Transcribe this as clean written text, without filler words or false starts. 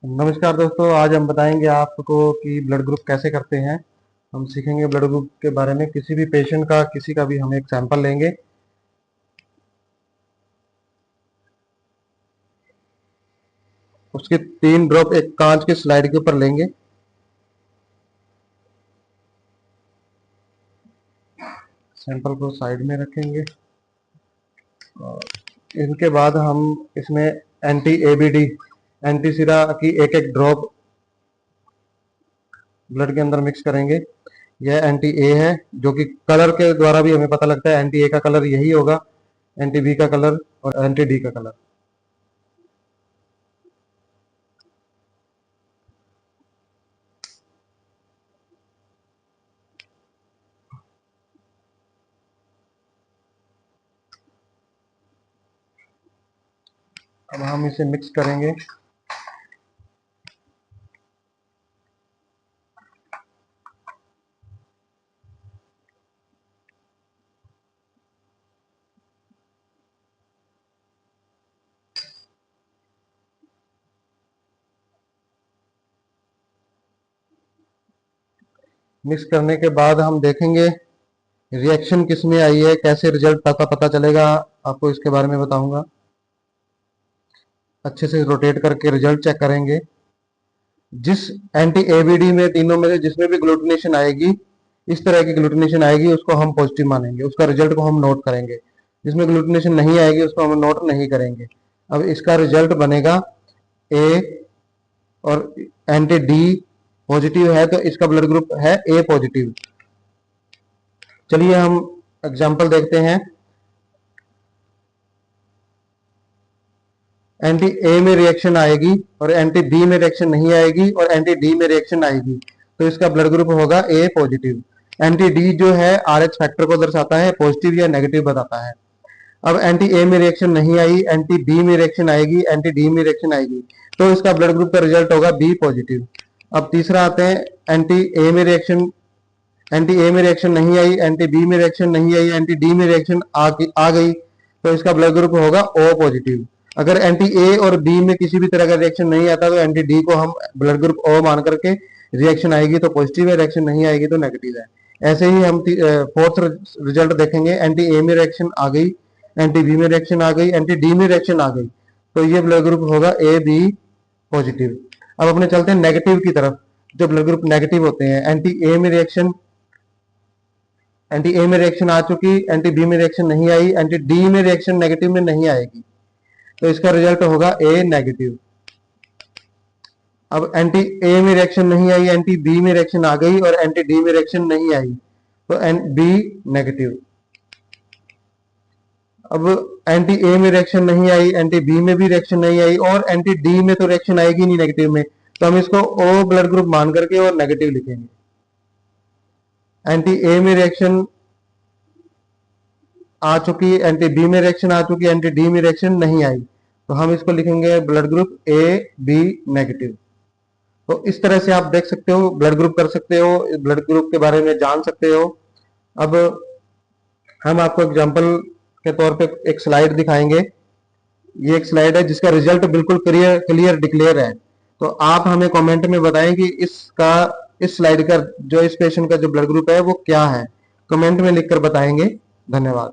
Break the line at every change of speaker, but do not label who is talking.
नमस्कार दोस्तों, आज हम बताएंगे आपको कि ब्लड ग्रुप कैसे करते हैं। हम सीखेंगे ब्लड ग्रुप के बारे में। किसी भी पेशेंट का, किसी का भी हम एक सैंपल लेंगे। उसके 3 ड्रॉप एक कांच के स्लाइड के ऊपर लेंगे। सैंपल को साइड में रखेंगे और इनके बाद हम इसमें एंटी एबीडी, एंटी सीरा की एक एक ड्रॉप ब्लड के अंदर मिक्स करेंगे। यह एंटी ए है, जो कि कलर के द्वारा भी हमें पता लगता है। एंटी ए का कलर यही होगा, एंटी बी का कलर और एंटी डी का कलर। अब हम इसे मिक्स करेंगे। मिक्स करने के बाद हम देखेंगे रिएक्शन किस में आई है, कैसे रिजल्ट पता चलेगा, आपको इसके बारे में बताऊंगा। अच्छे से रोटेट करके रिजल्ट चेक करेंगे। जिस एंटी एबीडी में तीनों में से जिसमें भी ग्लूटिनेशन आएगी, इस तरह की ग्लूटिनेशन आएगी, उसको हम पॉजिटिव मानेंगे, उसका रिजल्ट को हम नोट करेंगे। जिसमें ग्लूटिनेशन नहीं आएगी उसको हम नोट नहीं करेंगे। अब इसका रिजल्ट बनेगा ए, और एंटी डी पॉजिटिव है तो इसका ब्लड ग्रुप है ए पॉजिटिव। चलिए हम एग्जाम्पल देखते हैं। एंटी ए में रिएक्शन आएगी और एंटी बी में रिएक्शन नहीं आएगी और एंटी डी में रिएक्शन आएगी, तो इसका ब्लड ग्रुप होगा ए पॉजिटिव। एंटी डी जो है आरएच फैक्टर को दर्शाता है, पॉजिटिव या नेगेटिव बताता है। अब एंटी ए में रिएक्शन नहीं आई, एंटी बी में रिएक्शन आएगी, एंटी डी में रिएक्शन आएगी, तो इसका ब्लड ग्रुप का रिजल्ट होगा बी पॉजिटिव। अब तीसरा आते हैं, एंटी ए में रिएक्शन नहीं आई, एंटी बी में रिएक्शन नहीं आई, एंटी डी में रिएक्शन आ गई, तो इसका ब्लड ग्रुप होगा ओ पॉजिटिव। अगर एंटी ए और बी में किसी भी तरह का रिएक्शन नहीं आता तो एंटी डी को हम ब्लड ग्रुप ओ मान करके, रिएक्शन आएगी तो पॉजिटिव है, रिएक्शन नहीं आएगी तो नेगेटिव है। ऐसे ही हम फोर्थ रिजल्ट देखेंगे। एंटी ए में रिएक्शन आ गई, एंटी बी में रिएक्शन आ गई, एंटी डी में रिएक्शन आ गई, तो ये ब्लड ग्रुप होगा ए बी पॉजिटिव। अब अपने चलते हैं नेगेटिव की तरफ। जो ब्लड ग्रुप नेगेटिव होते हैं, एंटी ए में रिएक्शन आ चुकी, एंटी बी में रिएक्शन नहीं आई, एंटी डी में रिएक्शन नेगेटिव में नहीं आएगी, तो इसका रिजल्ट होगा ए नेगेटिव। अब एंटी ए में रिएक्शन नहीं आई, एंटी बी में रिएक्शन आ गई और एंटी डी में रिएक्शन नहीं आई, तो एन बी नेगेटिव। अब एंटी ए में रिएक्शन नहीं आई, एंटी बी में भी रिएक्शन नहीं आई और एंटी डी में तो रिएक्शन आएगी नहीं नेगेटिव में, तो हम इसको ओ ब्लड ग्रुप मान करके और नेगेटिव लिखेंगे। एंटी ए में रिएक्शन आ चुकी, एंटी बी में रिएक्शन आ चुकी, एंटी डी में रिएक्शन नहीं आई, तो हम इसको लिखेंगे blood group A B negative. तो इस तरह से आप देख सकते हो, ब्लड ग्रुप कर सकते हो, ब्लड ग्रुप के बारे में जान सकते हो। अब हम आपको एग्जांपल के तौर पे एक स्लाइड दिखाएंगे। ये एक स्लाइड है जिसका रिजल्ट बिल्कुल क्लियर डिक्लेयर है। तो आप हमें कमेंट में बताएं कि इस स्लाइड का, जो इस पेशेंट का जो ब्लड ग्रुप है वो क्या है। कमेंट में लिखकर बताएंगे। धन्यवाद।